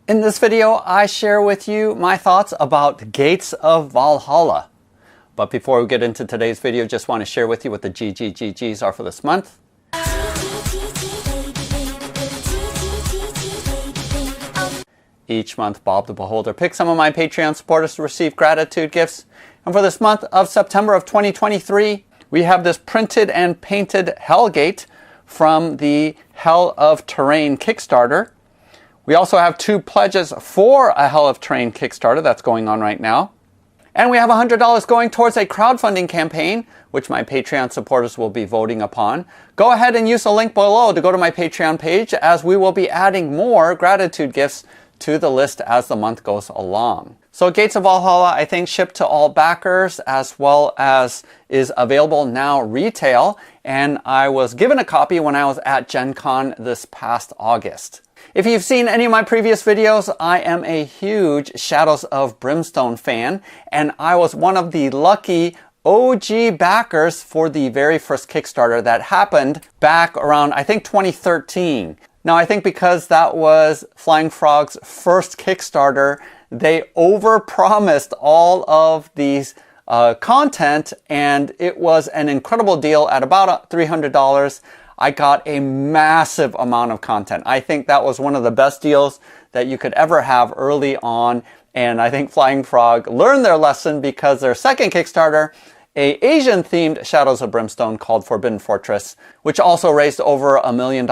In this video, I share with you my thoughts about Gates of Valhalla. But before we get into today's video, just want to share with you what the GGGGs are for this month. Each month, Bob the Beholder picks some of my Patreon supporters to receive gratitude gifts. And for this month of September of 2023, we have this printed and painted Hellgate from the Hell of Terrain Kickstarter. We also have 2 pledges for a Hell of Terrain Kickstarter that's going on right now. And we have $100 going towards a crowdfunding campaign, which my Patreon supporters will be voting upon. Go ahead and use the link below to go to my Patreon page, as we will be adding more gratitude gifts to the list as the month goes along. So Gates of Valhalla, I think, shipped to all backers, as well as is available now retail. And I was given a copy when I was at Gen Con this past August. If you've seen any of my previous videos, I am a huge Shadows of Brimstone fan, and I was one of the lucky OG backers for the very first Kickstarter that happened back around, I think, 2013. Now, I think because that was Flying Frog's first Kickstarter, they overpromised all of these content, and it was an incredible deal at about $300. I got a massive amount of content. I think that was one of the best deals that you could ever have early on. And I think Flying Frog learned their lesson, because their second Kickstarter, a Asian-themed Shadows of Brimstone called Forbidden Fortress, which also raised over $1 million.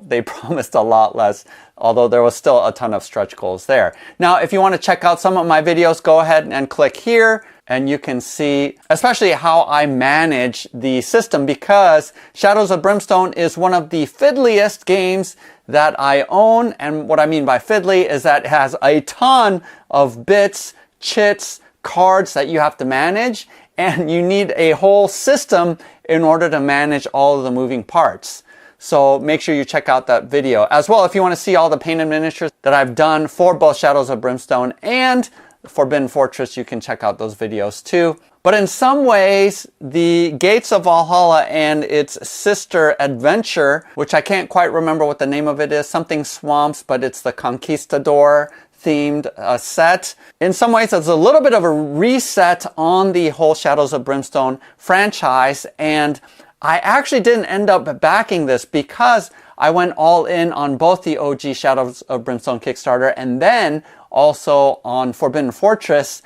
They promised a lot less, although there was still a ton of stretch goals there. Now, if you want to check out some of my videos, go ahead and click here. And you can see especially how I manage the system, because Shadows of Brimstone is one of the fiddliest games that I own. And what I mean by fiddly is that it has a ton of bits, chits, cards that you have to manage. And you need a whole system in order to manage all of the moving parts. So make sure you check out that video. As well, if you want to see all the painted miniatures that I've done for both Shadows of Brimstone and Forbidden Fortress, you can check out those videos too. But in some ways, the Gates of Valhalla and its sister adventure, which I can't quite remember what the name of it is, something swamps, but it's the Conquistador themed set. In some ways, it's a little bit of a reset on the whole Shadows of Brimstone franchise. And I actually didn't end up backing this, because I went all in on both the OG Shadows of Brimstone Kickstarter and then also on Forbidden Fortress.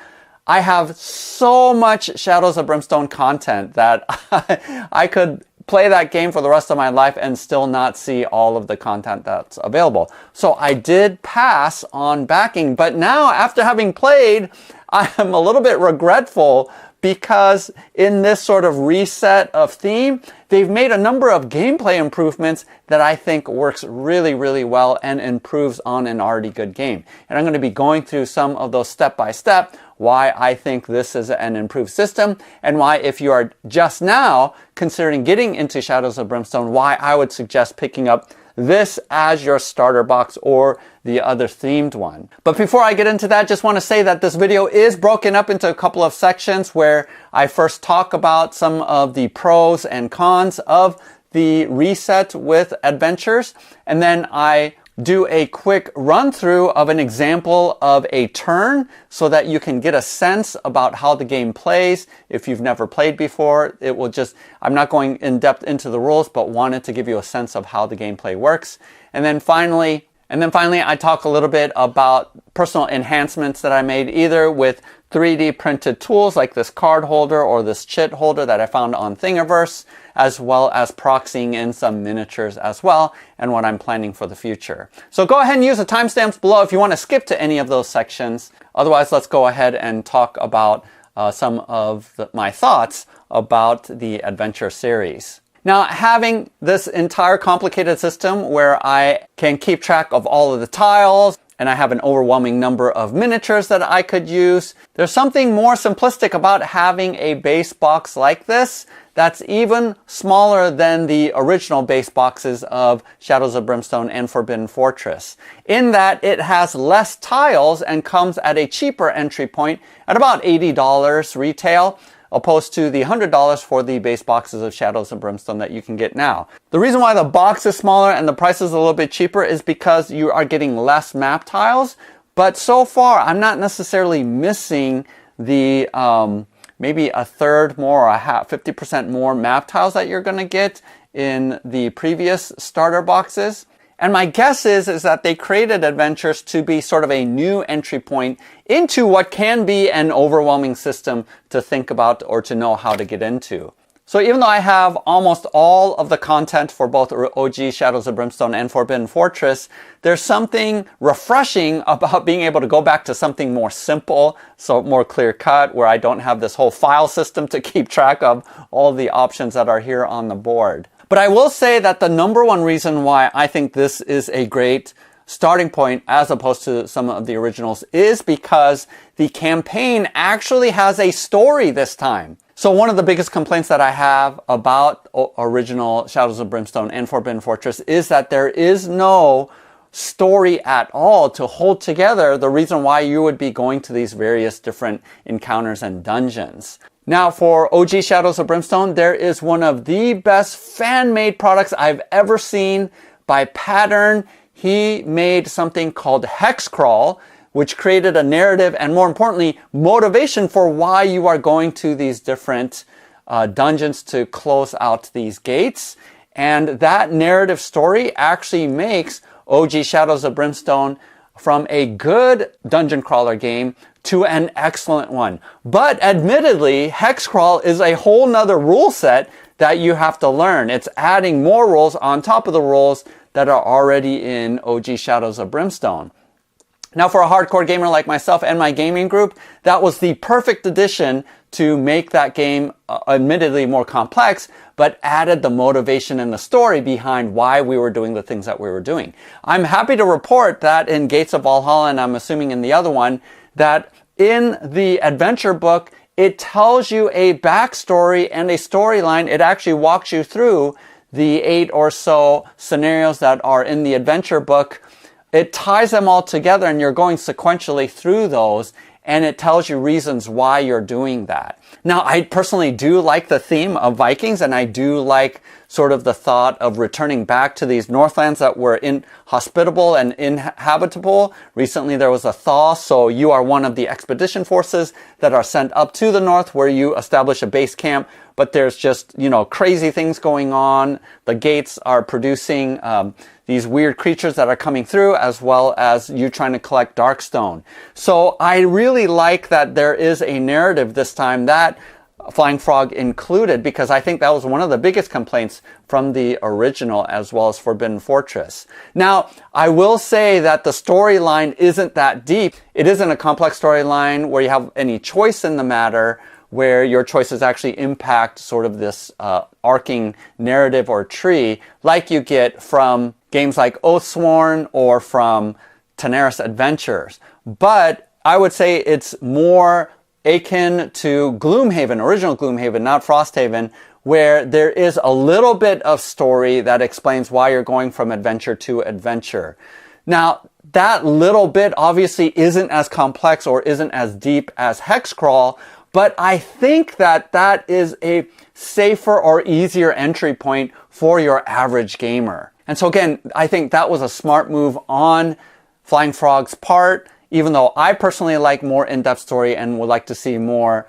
I have so much Shadows of Brimstone content that I could play that game for the rest of my life and still not see all of the content that's available. So I did pass on backing, but now, after having played, I am a little bit regretful, because in this sort of reset of theme, they've made a number of gameplay improvements that I think works really, really well and improves on an already good game. And I'm going to be going through some of those step by step, why I think this is an improved system, and why, if you are just now considering getting into Shadows of Brimstone, why I would suggest picking up this as your starter box or the other themed one. But before I get into that, just want to say that this video is broken up into a couple of sections, where I first talk about some of the pros and cons of the reset with adventures, and then I do a quick run through of an example of a turn, so that you can get a sense about how the game plays. If you've never played before, it will just, I'm not going in depth into the rules, but wanted to give you a sense of how the gameplay works. And then finally, I talk a little bit about personal enhancements that I made, either with 3D printed tools like this card holder or this chit holder that I found on Thingiverse, as well as proxying in some miniatures as well, and what I'm planning for the future. So go ahead and use the timestamps below if you want to skip to any of those sections. Otherwise, let's go ahead and talk about some of my thoughts about the adventure series. Now, having this entire complicated system where I can keep track of all of the tiles, and I have an overwhelming number of miniatures that I could use, there's something more simplistic about having a base box like this that's even smaller than the original base boxes of Shadows of Brimstone and Forbidden Fortress, in that it has less tiles and comes at a cheaper entry point at about $80 retail. opposed to the $100 for the base boxes of Shadows of Brimstone that you can get now. The reason why the box is smaller and the price is a little bit cheaper is because you are getting less map tiles. But so far, I'm not necessarily missing the maybe a third more or a half, 50% more map tiles that you're going to get in the previous starter boxes. And my guess is that they created adventures to be sort of a new entry point into what can be an overwhelming system to think about or to know how to get into. So even though I have almost all of the content for both OG Shadows of Brimstone and Forbidden Fortress, there's something refreshing about being able to go back to something more simple, so more clear-cut, where I don't have this whole file system to keep track of all the options that are here on the board. But I will say that the number one reason why I think this is a great starting point as opposed to some of the originals is because the campaign actually has a story this time. So one of the biggest complaints that I have about original Shadows of Brimstone and Forbidden Fortress is that there is no story at all to hold together the reason why you would be going to these various different encounters and dungeons. Now for OG Shadows of Brimstone, there is one of the best fan-made products I've ever seen by Pattern. He made something called Hex Crawl, which created a narrative and, more importantly, motivation for why you are going to these different dungeons to close out these gates. And that narrative story actually makes OG Shadows of Brimstone from a good dungeon crawler game to an excellent one. But admittedly, Hex Crawl is a whole nother rule set that you have to learn. It's adding more rules on top of the rules that are already in OG Shadows of Brimstone. Now for a hardcore gamer like myself and my gaming group, that was the perfect addition to make that game admittedly more complex, but added the motivation and the story behind why we were doing the things that we were doing. I'm happy to report that in Gates of Valhalla, and I'm assuming in the other one, that in the adventure book, it tells you a backstory and a storyline. It actually walks you through the 8 or so scenarios that are in the adventure book. It ties them all together and you're going sequentially through those, and it tells you reasons why you're doing that. Now, I personally do like the theme of Vikings, and I do like sort of the thought of returning back to these Northlands that were inhospitable and inhabitable. Recently, there was a thaw, so you are one of the expedition forces that are sent up to the north where you establish a base camp, but there's just, crazy things going on. The gates are producing these weird creatures that are coming through, as well as you trying to collect Darkstone. So I really like that there is a narrative this time that Flying Frog included, because I think that was one of the biggest complaints from the original as well as Forbidden Fortress. Now, I will say that the storyline isn't that deep. It isn't a complex storyline where you have any choice in the matter, where your choices actually impact sort of this arcing narrative or tree like you get from games like Oathsworn or from Tenaris Adventures. But I would say it's more akin to Gloomhaven, original Gloomhaven, not Frosthaven, where there is a little bit of story that explains why you're going from adventure to adventure. Now, that little bit obviously isn't as complex or isn't as deep as Hex Crawl, but I think that that is a safer or easier entry point for your average gamer. And so again, I think that was a smart move on Flying Frog's part, even though I personally like more in-depth story and would like to see more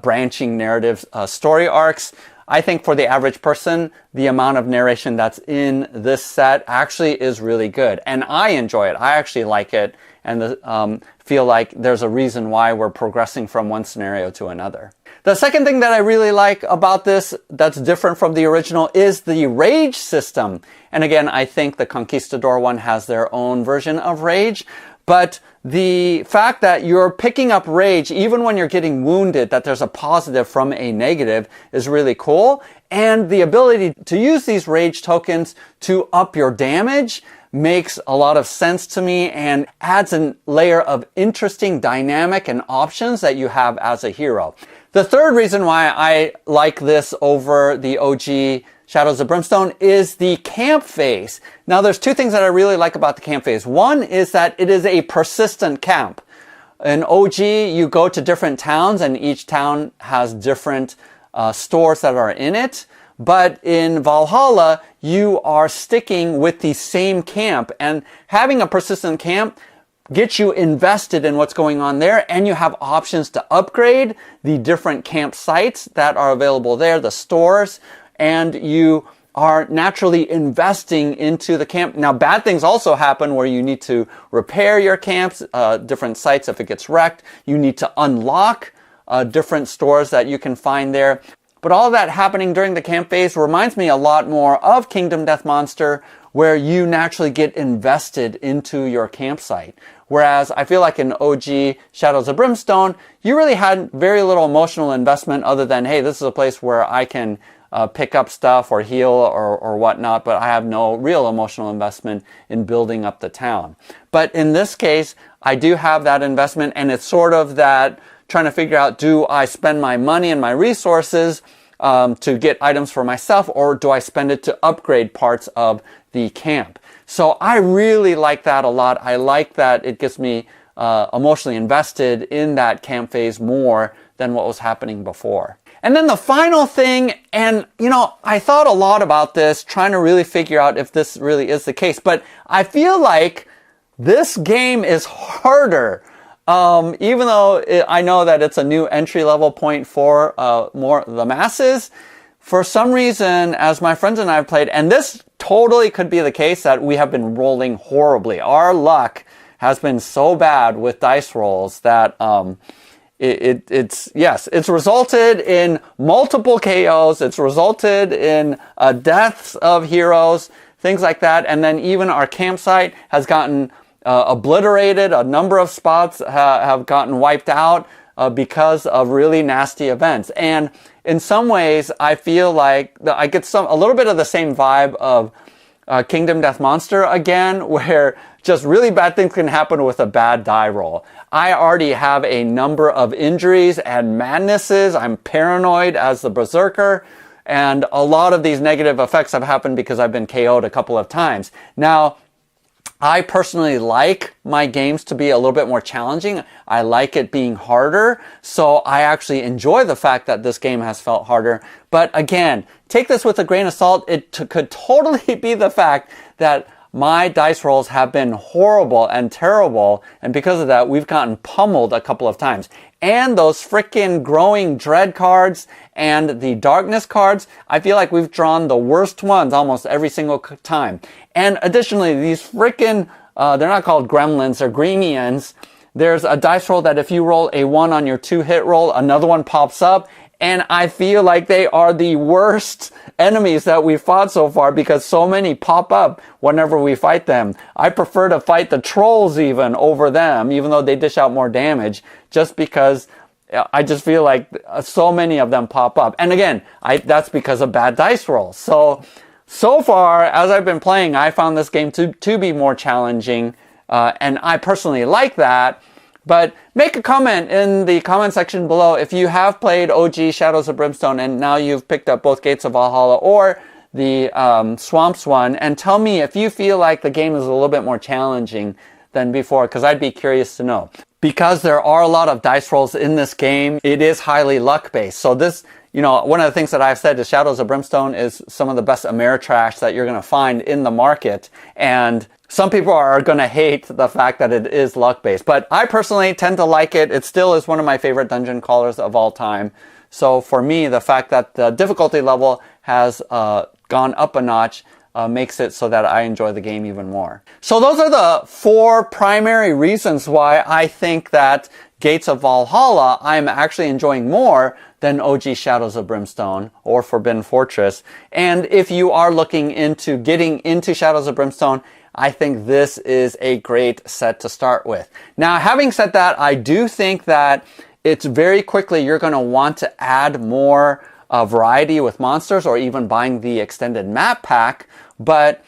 branching narrative story arcs. I think for the average person, the amount of narration that's in this set actually is really good. And I enjoy it. I actually like it, and feel like there's a reason why we're progressing from one scenario to another. The second thing that I really like about this that's different from the original is the rage system. And again, I think the Conquistador one has their own version of rage. But the fact that you're picking up rage even when you're getting wounded, that there's a positive from a negative, is really cool. And the ability to use these rage tokens to up your damage makes a lot of sense to me and adds a layer of interesting dynamic and options that you have as a hero. The third reason why I like this over the OG Shadows of Brimstone is the camp phase. Now, there's two things that I really like about the camp phase. One is that it is a persistent camp. In OG, you go to different towns, and each town has different stores that are in it. But in Valhalla, you are sticking with the same camp, and having a persistent camp gets you invested in what's going on there, and you have options to upgrade the different campsites that are available there, the stores, and you are naturally investing into the camp. Now, bad things also happen where you need to repair your camps, different sites if it gets wrecked. You need to unlock different stores that you can find there. But all of that happening during the camp phase reminds me a lot more of Kingdom Death Monster, where you naturally get invested into your campsite. Whereas I feel like in OG Shadows of Brimstone, you really had very little emotional investment other than, hey, this is a place where I can pick up stuff or heal or whatnot, but I have no real emotional investment in building up the town. But in this case, I do have that investment, and it's sort of that trying to figure out, do I spend my money and my resources to get items for myself, or do I spend it to upgrade parts of the camp? So I really like that a lot. I like that it gets me emotionally invested in that camp phase more than what was happening before. And then the final thing, and I thought a lot about this, trying to really figure out if this really is the case, but I feel like this game is harder. Even though I know that it's a new entry level point for more the masses, for some reason, as my friends and I have played, and this totally could be the case, that we have been rolling horribly. Our luck has been so bad with dice rolls that it's resulted in multiple KOs. It's resulted in deaths of heroes, things like that. And then even our campsite has gotten obliterated. A number of spots have gotten wiped out because of really nasty events. And in some ways, I feel like I get a little bit of the same vibe of Kingdom Death Monster again, where just really bad things can happen with a bad die roll. I already have a number of injuries and madnesses. I'm paranoid as the Berserker, and a lot of these negative effects have happened because I've been KO'd a couple of times. Now, I personally like my games to be a little bit more challenging. I like it being harder, so I actually enjoy the fact that this game has felt harder. But again, take this with a grain of salt. It could totally be the fact that my dice rolls have been horrible and terrible, and because of that, we've gotten pummeled a couple of times. And those frickin' Growing Dread cards and the Darkness cards, I feel like we've drawn the worst ones almost every single time. And additionally, these frickin', they're not called gremlins, they're greenians. There's a dice roll that if you roll a 1 on your 2-hit roll, another one pops up. And I feel like they are the worst enemies that we've fought so far because so many pop up whenever we fight them. I prefer to fight the trolls even over them, even though they dish out more damage, just because I just feel like so many of them pop up. And again, that's because of bad dice rolls. So far, as I've been playing, I found this game to be more challenging, and I personally like that. But make a comment in the comment section below if you have played OG Shadows of Brimstone and now you've picked up both Gates of Valhalla or the Swamps one, and tell me if you feel like the game is a little bit more challenging than before, because I'd be curious to know. Because there are a lot of dice rolls in this game, it is highly luck-based. So this, one of the things that I've said is Shadows of Brimstone is some of the best Ameritrash that you're going to find in the market. And some people are going to hate the fact that it is luck-based, but I personally tend to like it. It still is one of my favorite dungeon crawlers of all time. So for me, the fact that the difficulty level has gone up a notch makes it so that I enjoy the game even more. So those are the 4 primary reasons why I think that Gates of Valhalla I'm actually enjoying more than OG Shadows of Brimstone or Forbidden Fortress. And if you are looking into getting into Shadows of Brimstone, I think this is a great set to start with. Now, having said that, I do think that it's very quickly you're going to want to add more variety with monsters or even buying the extended map pack. But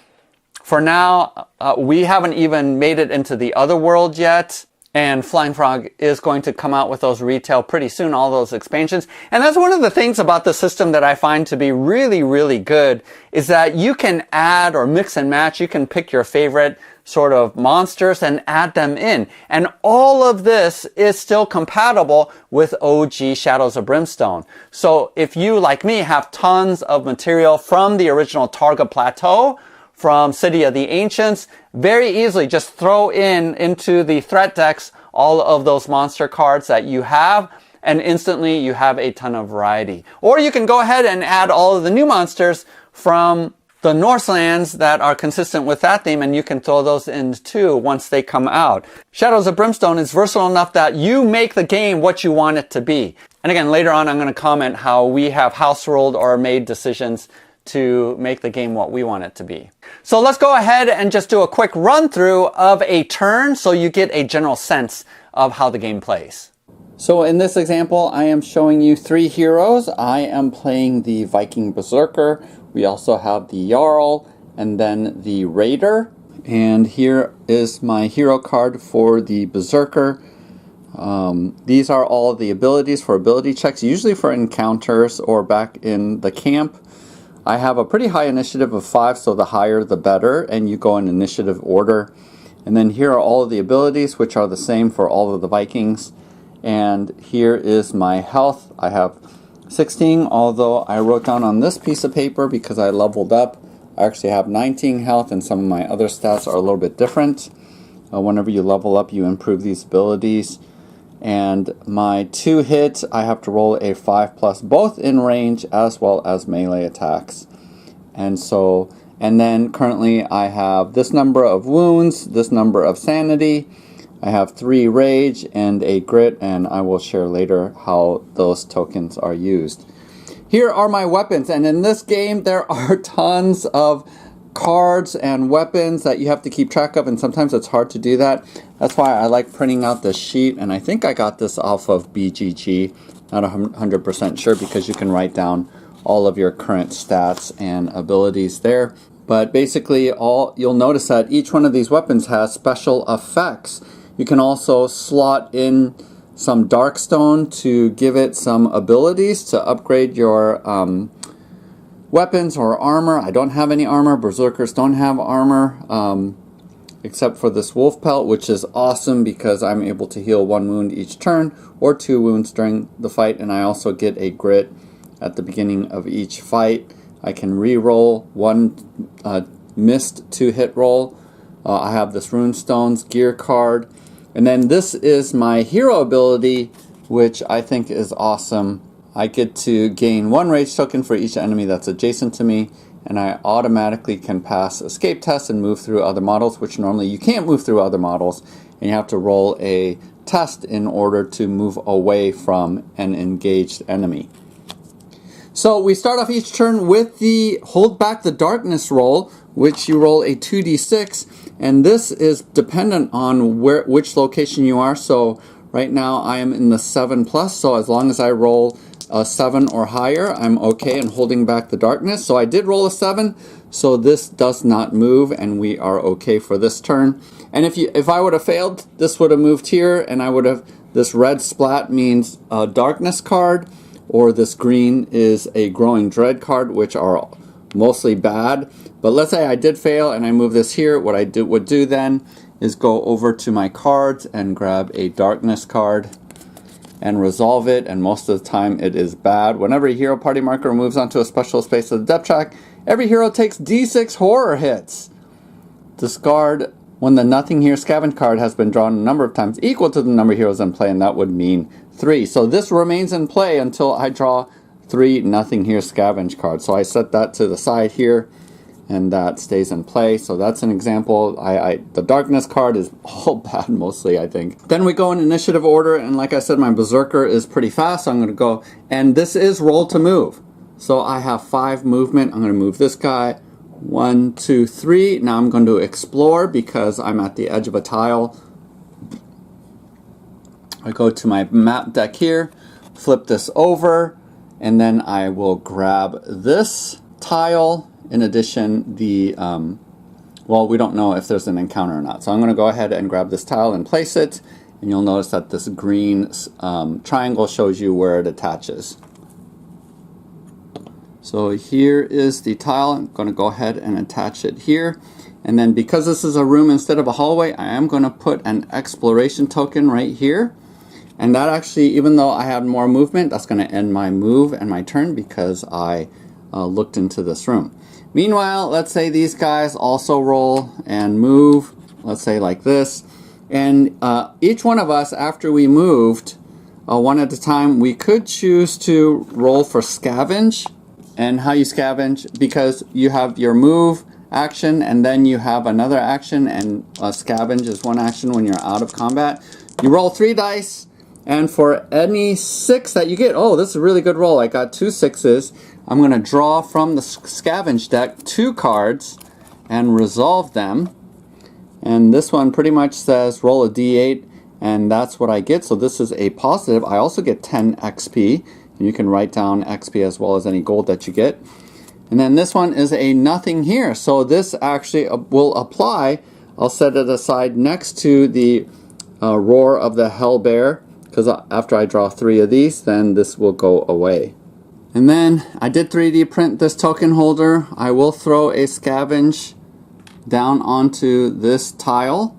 for now, we haven't even made it into the other world yet. And Flying Frog is going to come out with those retail pretty soon, all those expansions. And that's one of the things about the system that I find to be really, really good, is that you can add or mix and match. You can pick your favorite sort of monsters and add them in. And all of this is still compatible with OG Shadows of Brimstone. So if you, like me, have tons of material from the original Targa Plateau, from City of the Ancients, very easily just throw into the threat decks all of those monster cards that you have, and instantly you have a ton of variety. Or you can go ahead and add all of the new monsters from the Norselands that are consistent with that theme, and you can throw those in too once they come out. Shadows of Brimstone is versatile enough that you make the game what you want it to be. And again, later on I'm going to comment how we have house ruled or made decisions to make the game what we want it to be. So let's go ahead and just do a quick run through of a turn so you get a general sense of how the game plays. So in this example, I am showing you 3 heroes. I am playing the Viking Berserker. We also have the Jarl and then the Raider. And here is my hero card for the Berserker. These are all the abilities for ability checks, usually for encounters or back in the camp. I have a pretty high initiative of 5, so the higher the better, and you go in initiative order. And then here are all of the abilities, which are the same for all of the Vikings. And here is my health. I have 16, although I wrote down on this piece of paper because I leveled up. I actually have 19 health, and some of my other stats are a little bit different. Whenever you level up, you improve these abilities. And my 2 hit, I have to roll a 5+, both in range as well as melee attacks. And then currently I have this number of wounds, this number of sanity. I have 3 rage and a grit, and I will share later how those tokens are used. Here are my weapons, and in this game there are tons of cards and weapons that you have to keep track of, and sometimes it's hard to do that. That's why I like printing out this sheet, and I think I got this off of BGG, not 100% sure, because you can write down all of your current stats and abilities there. But basically you'll notice that each one of these weapons has special effects. You can also slot in some Darkstone to give it some abilities to upgrade your weapons or armor. I don't have any armor. Berserkers don't have armor, except for this wolf pelt, which is awesome because I'm able to heal 1 wound each turn or 2 wounds during the fight, and I also get a grit at the beginning of each fight. I can re-roll 1 missed 2-hit roll. I have this Runestones gear card, and then this is my hero ability, which I think is awesome. I get to gain 1 rage token for each enemy that's adjacent to me, and I automatically can pass escape tests and move through other models, which normally you can't move through other models, and you have to roll a test in order to move away from an engaged enemy. So we start off each turn with the Hold Back the Darkness roll, which you roll a 2d6, and this is dependent on which location you are. So right now I am in the 7+, so as long as I roll a 7 or higher, I'm okay in holding back the darkness. So I did roll a 7, so this does not move, and we are okay for this turn. And if I would have failed, this would have moved here, and I would have, this red splat means a darkness card, or this green is a growing dread card, which are mostly bad. But let's say I did fail and I move this here. What I would do then is go over to my cards and grab a darkness card and resolve it, and most of the time it is bad. Whenever a hero party marker moves onto a special space of the depth track, every hero takes d6 horror hits. Discard when the Nothing Here Scavenge card has been drawn a number of times equal to the number of heroes in play, and that would mean 3. So this remains in play until I draw 3 Nothing Here Scavenge cards. So I set that to the side here, and that stays in play. So that's an example. The darkness card is all bad mostly, I think. Then we go in initiative order, and like I said, my Berserker is pretty fast, so I'm going to go, and this is roll to move. So I have 5 movement. I'm going to move this guy. 1, 2, 3. Now I'm going to explore because I'm at the edge of a tile. I go to my map deck here, flip this over, and then I will grab this tile. In addition, well, we don't know if there's an encounter or not. So I'm going to go ahead and grab this tile and place it. And you'll notice that this green triangle shows you where it attaches. So here is the tile. I'm going to go ahead and attach it here. And then because this is a room instead of a hallway, I am going to put an exploration token right here. And that actually, even though I had more movement, that's going to end my move and my turn because I looked into this room. Meanwhile, let's say these guys also roll and move, let's say like this. And each one of us, after we moved one at a time, we could choose to roll for scavenge. And how you scavenge, because you have your move action and then you have another action, and scavenge is one action when you're out of combat. You roll 3 dice, and for any 6 that you get, oh, this is a really good roll. I got 2 6s. I'm going to draw from the scavenge deck 2 cards and resolve them. And this one pretty much says roll a d8, and that's what I get. So this is a positive. I also get 10 XP. And you can write down XP as well as any gold that you get. And then this one is a nothing here. So this actually will apply. I'll set it aside next to the Roar of the Hell Bear, because after I draw 3 of these, then this will go away. And then I did 3D print this token holder. I will throw a scavenge down onto this tile,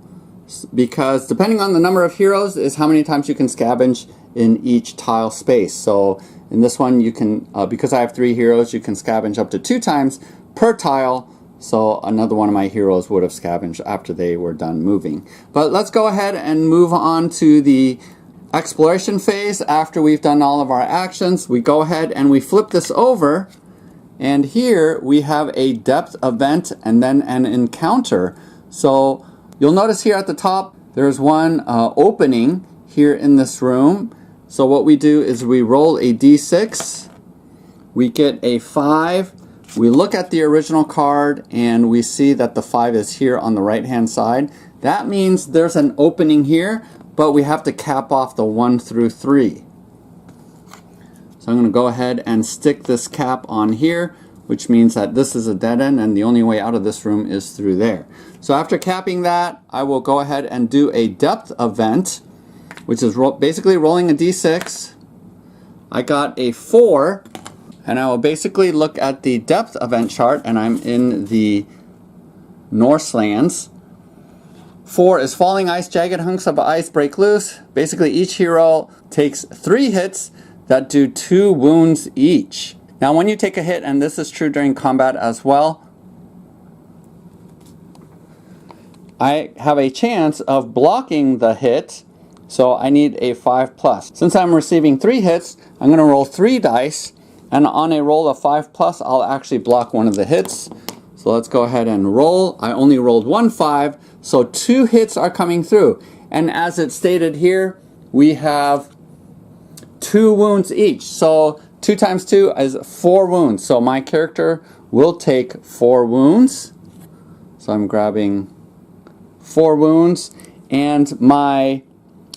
because depending on the number of heroes is how many times you can scavenge in each tile space. So in this one you can, because I have 3 heroes, you can scavenge up to 2 times per tile. So another one of my heroes would have scavenged after they were done moving. But let's go ahead and move on to the exploration phase. After we've done all of our actions, we go ahead and we flip this over, and here we have a depth event and then an encounter. So you'll notice here at the top there's one opening here in this room. So what we do is we roll a d6, we get a 5, we look at the original card and we see that the 5 is here on the right hand side. That means there's an opening here, but we have to cap off the 1 through 3. So I'm going to go ahead and stick this cap on here, which means that this is a dead end and the only way out of this room is through there. So after capping that, I will go ahead and do a depth event, which is basically rolling a d6. I got a 4, and I will basically look at the depth event chart, and I'm in the Norselands. 4 is falling ice, jagged hunks of ice break loose. Basically each hero takes 3 hits that do 2 wounds each. Now when you take a hit, and this is true during combat as well, I have a chance of blocking the hit. So I need a 5+. Since I'm receiving 3 hits, I'm going to roll 3 dice, and on a roll of 5+, I'll actually block one of the hits. So let's go ahead and roll. I only rolled 1 5, so 2 hits are coming through. And as it's stated here, we have 2 wounds each. So 2 times 2 is 4 wounds. So my character will take 4 wounds. So I'm grabbing 4 wounds, and my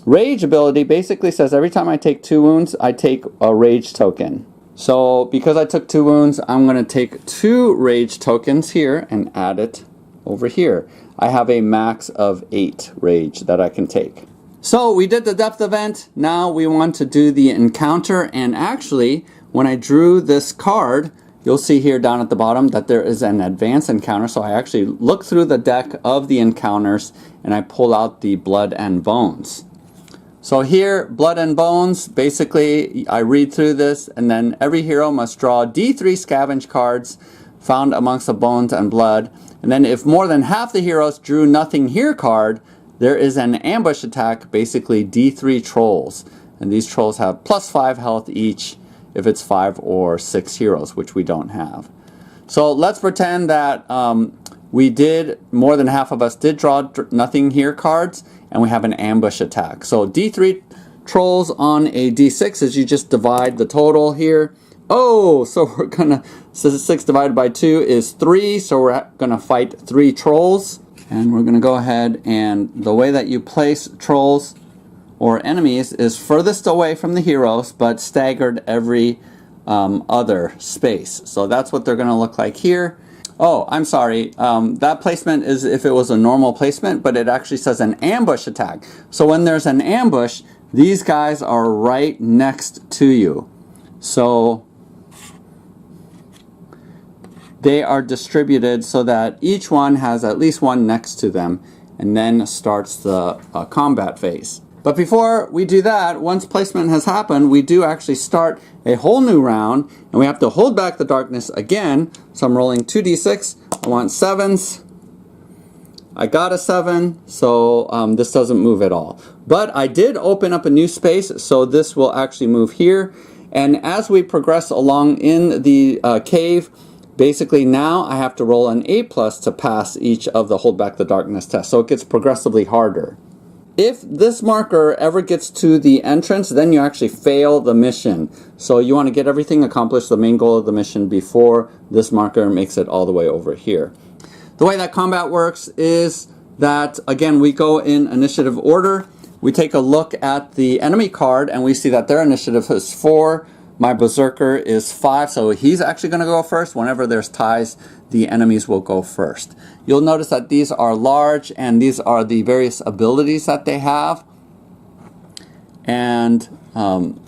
Rage ability basically says every time I take 2 wounds, I take a Rage token. So because I took 2 wounds, I'm going to take 2 Rage tokens here and add it over here. I have a max of 8 Rage that I can take. So we did the depth event. Now we want to do the encounter, and actually when I drew this card, you'll see here down at the bottom that there is an advanced encounter. So I actually look through the deck of the encounters and I pull out the Blood and Bones. So here, Blood and Bones, basically I read through this, and then every hero must draw D3 scavenge cards found amongst the bones and blood. And then if more than half the heroes drew nothing here card, there is an ambush attack, basically D3 trolls. And these trolls have +5 health each if it's 5 or 6 heroes, which we don't have. So let's pretend that more than half of us did draw nothing here cards, and we have an ambush attack. So D3 trolls on a D6 is you just divide the total here. Oh, so we're gonna, so 6 divided by 2 is 3, so we're gonna fight 3 trolls. And we're gonna go ahead, and the way that you place trolls or enemies is furthest away from the heroes, but staggered every other space. So that's what they're gonna look like here. Oh, I'm sorry. That placement is if it was a normal placement, but it actually says an ambush attack. So when there's an ambush, these guys are right next to you. So they are distributed so that each one has at least one next to them, and then starts the combat phase. But before we do that, once placement has happened, we do actually start a whole new round, and we have to hold back the darkness again. So I'm rolling 2d6. I want 7s. I got a 7, so this doesn't move at all. But I did open up a new space, so this will actually move here. And as we progress along in the cave, basically now I have to roll an 8+ to pass each of the hold back the darkness tests. So it gets progressively harder. If this marker ever gets to the entrance, then you actually fail the mission. So you want to get everything accomplished, the main goal of the mission, before this marker makes it all the way over here. The way that combat works is that, again, we go in initiative order. We take a look at the enemy card, and we see that their initiative is 4. My Berserker is 5, so he's actually going to go first. Whenever there's ties, the enemies will go first. You'll notice that these are large, and these are the various abilities that they have. And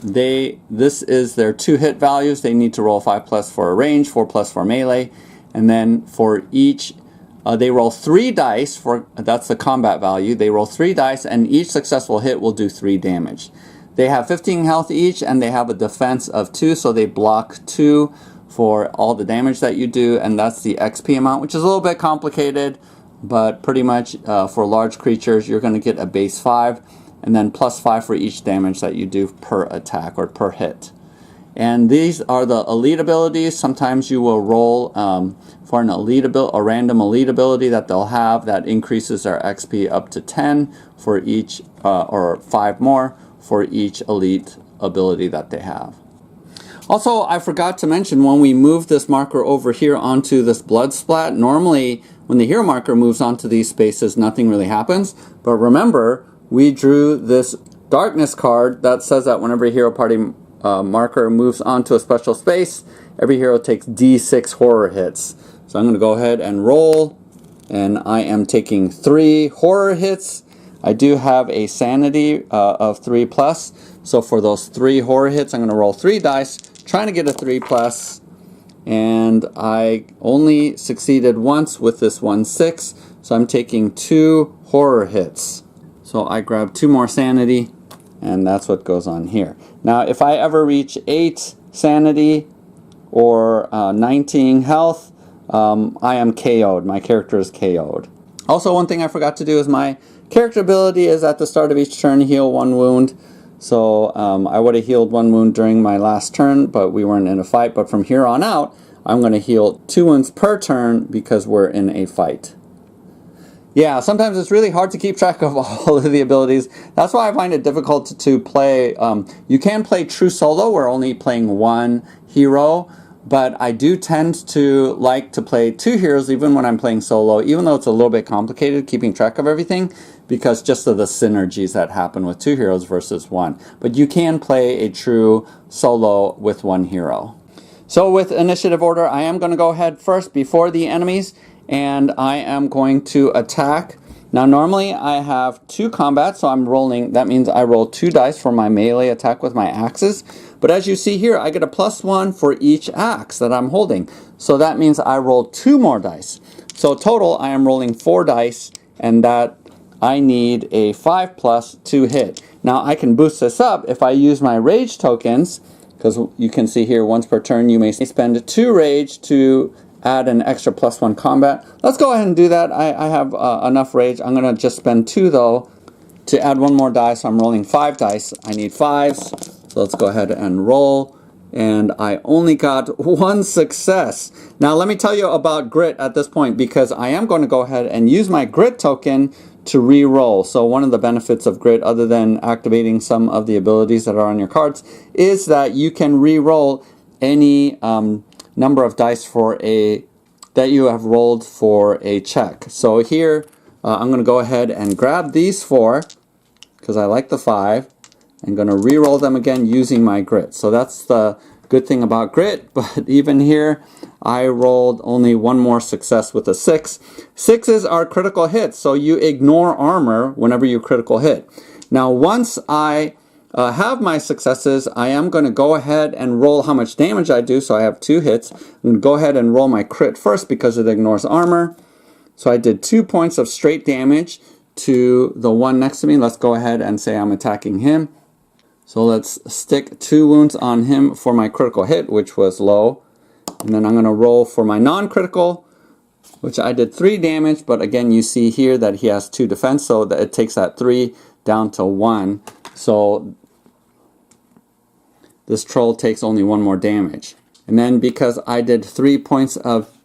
this is their 2-hit values. They need to roll 5+ for a range, 4+ for melee, and then for each, they roll 3 dice, that's the combat value. They roll 3 dice, and each successful hit will do 3 damage. They have 15 health each, and they have a defense of 2, so they block 2 for all the damage that you do, and that's the XP amount, which is a little bit complicated, but pretty much for large creatures, you're going to get a base 5, and then +5 for each damage that you do per attack or per hit. And these are the elite abilities. Sometimes you will roll for an elite a random elite ability that they'll have that increases their XP up to 10 for each, or 5 more for each elite ability that they have. Also, I forgot to mention, when we move this marker over here onto this blood splat, normally when the hero marker moves onto these spaces, nothing really happens. But remember, we drew this darkness card that says that whenever a hero party marker moves onto a special space, every hero takes D6 horror hits. So I'm going to go ahead and roll, and I am taking 3 horror hits. I do have a sanity of 3+, so for those 3 horror hits, I'm going to roll 3 dice, trying to get a 3+, and I only succeeded once with this 1/6, so I'm taking 2 horror hits. So I grab 2 more sanity, and that's what goes on here. Now, if I ever reach 8 sanity or 19 health, I am KO'd. My character is KO'd. Also, one thing I forgot to do is my character ability is at the start of each turn heal 1 wound. So I would have healed 1 wound during my last turn, but we weren't in a fight. But from here on out, I'm going to heal 2 wounds per turn because we're in a fight. Yeah, sometimes it's really hard to keep track of all of the abilities. That's why I find it difficult to play. You can play true solo, where only playing 1 hero. But I do tend to like to play 2 heroes even when I'm playing solo, even though it's a little bit complicated keeping track of everything, because just of the synergies that happen with 2 heroes versus 1. But you can play a true solo with 1 hero. So with initiative order, I am going to go ahead first before the enemies, and I am going to attack. Now normally I have 2 combats, so I'm rolling, that means I roll 2 dice for my melee attack with my axes. But as you see here, I get a +1 for each axe that I'm holding. So that means I roll 2 more dice. So total, I am rolling 4 dice, and that I need a 5+ to hit. Now I can boost this up if I use my rage tokens, because you can see here, once per turn, you may spend 2 rage to add an extra +1 combat. Let's go ahead and do that. I have enough rage. I'm going to just spend 2 though to add 1 more die, so I'm rolling 5 dice. I need 5s. So let's go ahead and roll, and I only got 1 success. Now let me tell you about grit at this point, because I am going to go ahead and use my grit token to re-roll. So one of the benefits of grit, other than activating some of the abilities that are on your cards, is that you can re-roll any number of dice that you have rolled for a check. So here I'm going to go ahead and grab these 4, because I like the 5. I'm going to re-roll them again using my grit. So that's the good thing about grit, but even here, I rolled only one more success with a 6. 6s are critical hits, so you ignore armor whenever you critical hit. Now, once I have my successes, I am going to go ahead and roll how much damage I do, so I have 2 hits. I'm going to go ahead and roll my crit first because it ignores armor. So I did 2 points of straight damage to the one next to me. Let's go ahead and say I'm attacking him. So let's stick 2 wounds on him for my critical hit, which was low. And then I'm going to roll for my non-critical, which I did 3 damage. But again, you see here that he has 2 defense, so that it takes that 3 down to 1. So this troll takes only 1 more damage. And then because I did 3 points of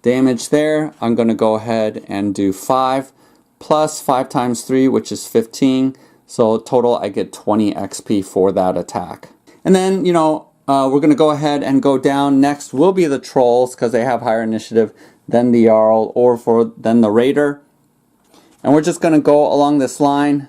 damage there, I'm going to go ahead and do 5 plus 5 times 3, which is 15. So total, I get 20 XP for that attack. And then, you know, we're going to go ahead and go down. Next will be the trolls because they have higher initiative than the Jarl or than the Raider. And we're just going to go along this line.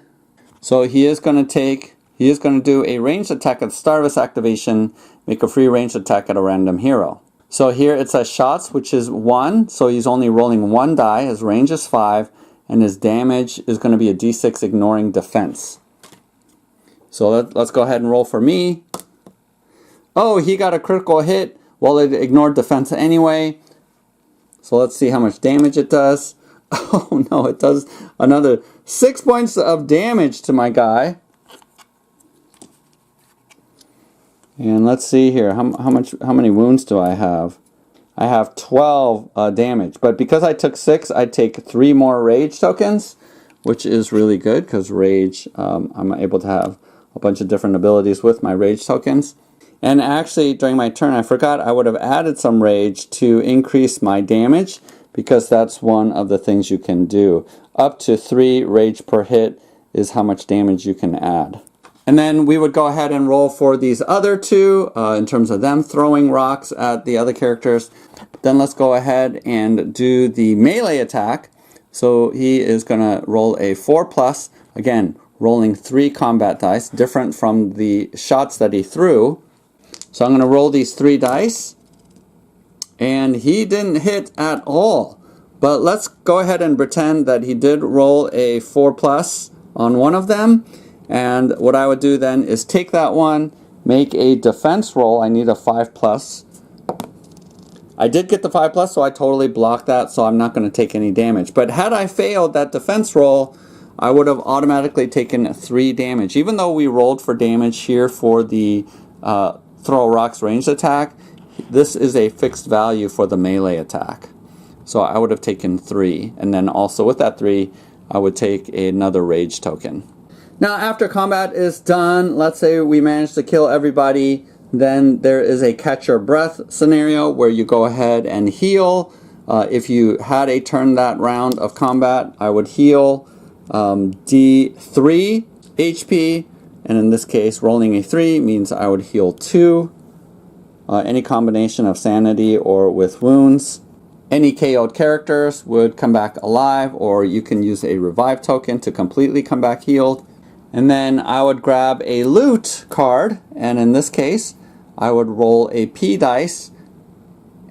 So he is going to do a ranged attack at the start of his activation, make a free ranged attack at a random hero. So here it says shots, which is 1. So he's only rolling 1 die. His range is 5. And his damage is going to be a d6 ignoring defense. So let's go ahead and roll for me. Oh, he got a critical hit. Well, it ignored defense anyway. So let's see how much damage it does. Oh no, it does another 6 points of damage to my guy. And let's see here, how many wounds do I have? I have 12 damage, but because I took 6, I take 3 more rage tokens, which is really good because rage, I'm able to have a bunch of different abilities with my rage tokens. And actually, during my turn, I forgot I would have added some rage to increase my damage because that's one of the things you can do. Up to 3 rage per hit is how much damage you can add. And then we would go ahead and roll for these other 2 in terms of them throwing rocks at the other characters. Then let's go ahead and do the melee attack. So he is going to roll a 4+, again, rolling 3 combat dice, different from the shots that he threw. So I'm going to roll these 3 dice. And he didn't hit at all. But let's go ahead and pretend that he did roll a 4+ on one of them. And what I would do then is take that one, make a defense roll. I need a 5+. I did get the 5+, so I totally blocked that, so I'm not going to take any damage. But had I failed that defense roll, I would have automatically taken 3 damage. Even though we rolled for damage here for the throw rocks ranged attack, this is a fixed value for the melee attack. So I would have taken 3. And then also with that 3, I would take another rage token. Now after combat is done, let's say we managed to kill everybody, then there is a catch your breath scenario where you go ahead and heal. If you had a turn that round of combat, I would heal D3 HP, and in this case rolling a 3 means I would heal 2. Any combination of sanity or with wounds. Any KO'd characters would come back alive, or you can use a revive token to completely come back healed. And then I would grab a loot card, and in this case, I would roll a P dice.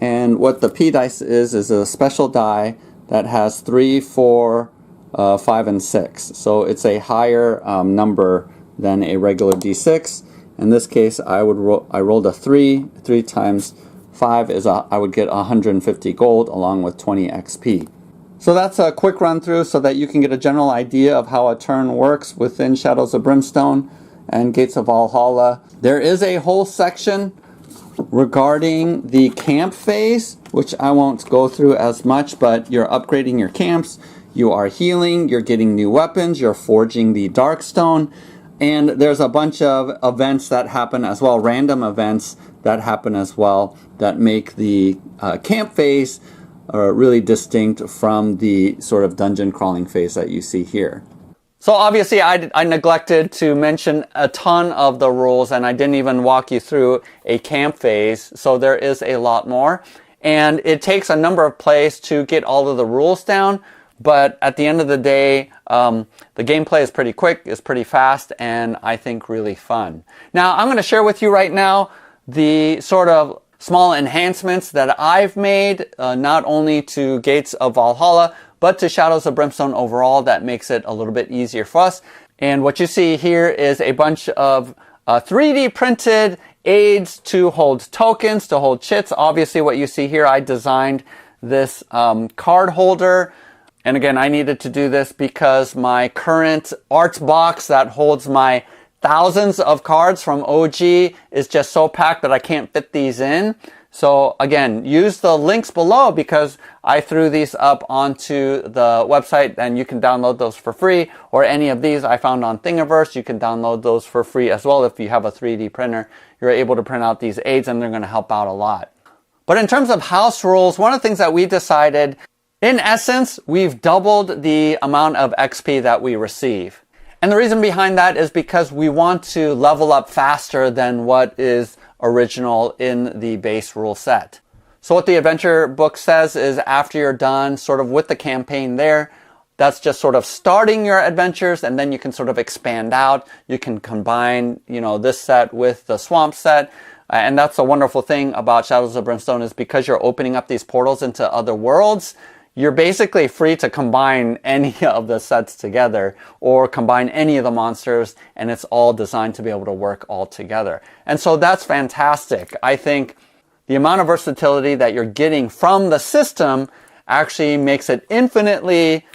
And what the P dice is a special die that has 3, 4, 5, and 6. So it's a higher number than a regular D6. In this case, I rolled a 3. 3 times 5 is I would get 150 gold along with 20 XP. So that's a quick run through so that you can get a general idea of how a turn works within Shadows of Brimstone and Gates of Valhalla. There is a whole section regarding the camp phase, which I won't go through as much, but you're upgrading your camps, you are healing, you're getting new weapons, you're forging the Darkstone, and there's a bunch of events that happen as well, random events that happen as well, that make the camp phase really distinct from the sort of dungeon crawling phase that you see here. So obviously I neglected to mention a ton of the rules, and I didn't even walk you through a camp phase, so there is a lot more. And it takes a number of plays to get all of the rules down, but at the end of the day, the gameplay is pretty quick, it's pretty fast, and I think really fun. Now I'm going to share with you right now the sort of small enhancements that I've made, not only to Gates of Valhalla, but to Shadows of Brimstone overall, that makes it a little bit easier for us. And what you see here is a bunch of 3D printed aids to hold tokens, to hold chits. Obviously what you see here, I designed this card holder. And again, I needed to do this because my current art box that holds my thousands of cards from OG is just so packed that I can't fit these in. So again, use the links below because I threw these up onto the website and you can download those for free, or any of these I found on Thingiverse. You can download those for free as well. If you have a 3D printer, you're able to print out these aids and they're going to help out a lot. But in terms of house rules, one of the things that we decided, in essence, we've doubled the amount of XP that we receive. And the reason behind that is because we want to level up faster than what is original in the base rule set. So what the adventure book says is after you're done sort of with the campaign there, that's just sort of starting your adventures, and then you can sort of expand out. You can combine, this set with the swamp set. And that's a wonderful thing about Shadows of Brimstone, is because you're opening up these portals into other worlds, you're basically free to combine any of the sets together or combine any of the monsters, and it's all designed to be able to work all together. And so that's fantastic. I think the amount of versatility that you're getting from the system actually makes it infinitely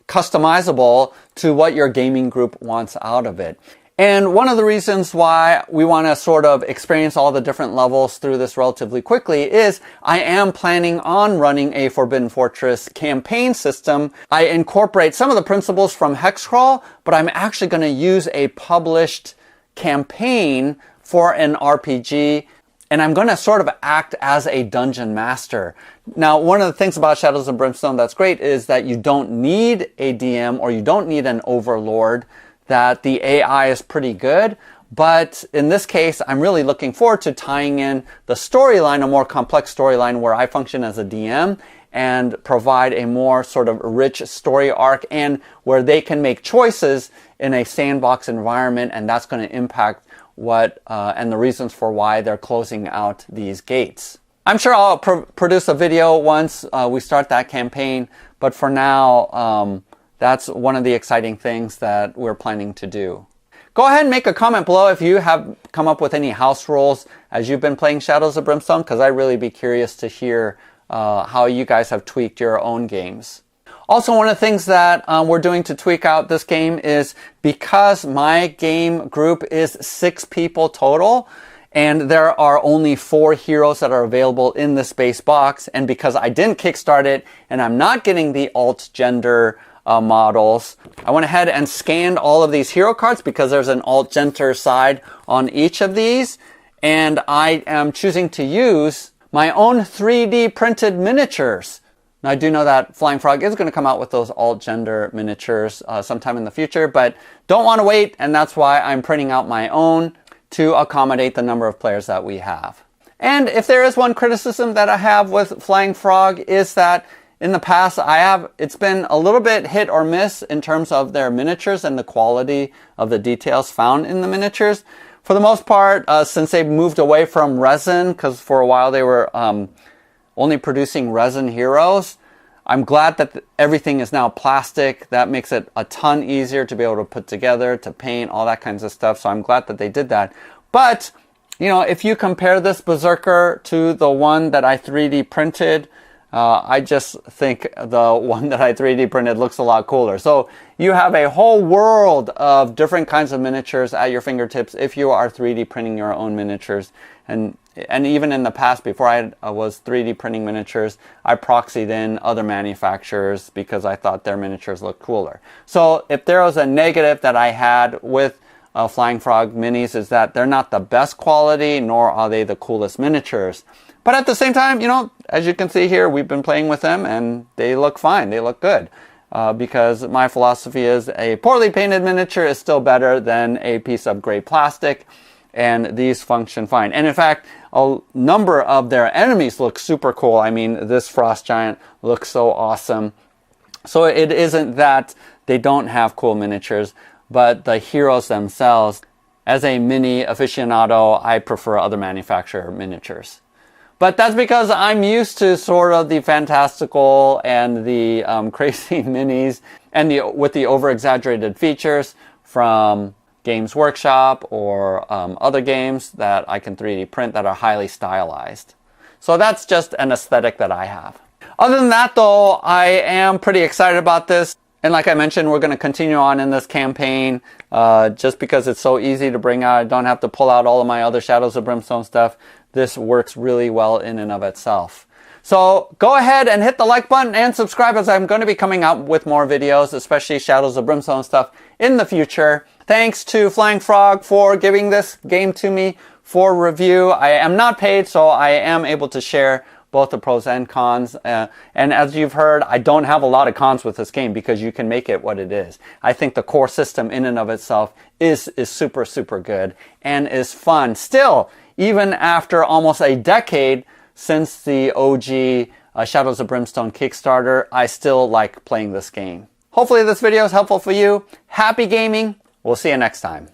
customizable to what your gaming group wants out of it. And one of the reasons why we want to sort of experience all the different levels through this relatively quickly is I am planning on running a Forbidden Fortress campaign system. I incorporate some of the principles from Hexcrawl, but I'm actually going to use a published campaign for an RPG, and I'm going to sort of act as a dungeon master. Now, one of the things about Shadows of Brimstone that's great is that you don't need a DM or you don't need an overlord, that the AI is pretty good. But in this case, I'm really looking forward to tying in the storyline, a more complex storyline where I function as a DM and provide a more sort of rich story arc, and where they can make choices in a sandbox environment, and that's going to impact what and the reasons for why they're closing out these gates. I'm sure I'll produce a video once we start that campaign, but for now, that's one of the exciting things that we're planning to do. Go ahead and make a comment below if you have come up with any house rules as you've been playing Shadows of Brimstone, because I'd really be curious to hear how you guys have tweaked your own games. Also, one of the things that we're doing to tweak out this game is, because my game group is 6 people total, and there are only 4 heroes that are available in this base box, and because I didn't kickstart it and I'm not getting the alt gender models, I went ahead and scanned all of these hero cards because there's an alt gender side on each of these, and I am choosing to use my own 3D printed miniatures. Now, I do know that Flying Frog is going to come out with those alt gender miniatures sometime in the future, but don't want to wait, and that's why I'm printing out my own to accommodate the number of players that we have. And if there is one criticism that I have with Flying Frog, is that in the past, it's been a little bit hit or miss in terms of their miniatures and the quality of the details found in the miniatures. For the most part, since they've moved away from resin, because for a while they were only producing resin heroes, I'm glad that everything is now plastic. That makes it a ton easier to be able to put together, to paint, all that kinds of stuff. So I'm glad that they did that. But, if you compare this Berserker to the one that I 3D printed, I just think the one that I 3D printed looks a lot cooler. So you have a whole world of different kinds of miniatures at your fingertips if you are 3D printing your own miniatures. And even in the past, before I was 3D printing miniatures, I proxied in other manufacturers because I thought their miniatures looked cooler. So if there was a negative that I had with Flying Frog minis, is that they're not the best quality, nor are they the coolest miniatures. But at the same time, as you can see here, we've been playing with them and they look fine. They look good. Because my philosophy is a poorly painted miniature is still better than a piece of gray plastic. And these function fine. And in fact, a number of their enemies look super cool. I mean, this frost giant looks so awesome. So it isn't that they don't have cool miniatures, but the heroes themselves, as a mini aficionado, I prefer other manufacturer miniatures. But that's because I'm used to sort of the fantastical and the crazy minis and with the over-exaggerated features from Games Workshop or other games that I can 3D print that are highly stylized. So that's just an aesthetic that I have. Other than that though, I am pretty excited about this. And like I mentioned, we're going to continue on in this campaign just because it's so easy to bring out. I don't have to pull out all of my other Shadows of Brimstone stuff. This works really well in and of itself. So go ahead and hit the like button and subscribe, as I'm going to be coming out with more videos, especially Shadows of Brimstone stuff in the future. Thanks to Flying Frog for giving this game to me for review. I am not paid, so I am able to share both the pros and cons. And as you've heard, I don't have a lot of cons with this game because you can make it what it is. I think the core system in and of itself is super, super good and is fun. Still, even after almost a decade since the OG Shadows of Brimstone Kickstarter, I still like playing this game. Hopefully this video is helpful for you. Happy gaming. We'll see you next time.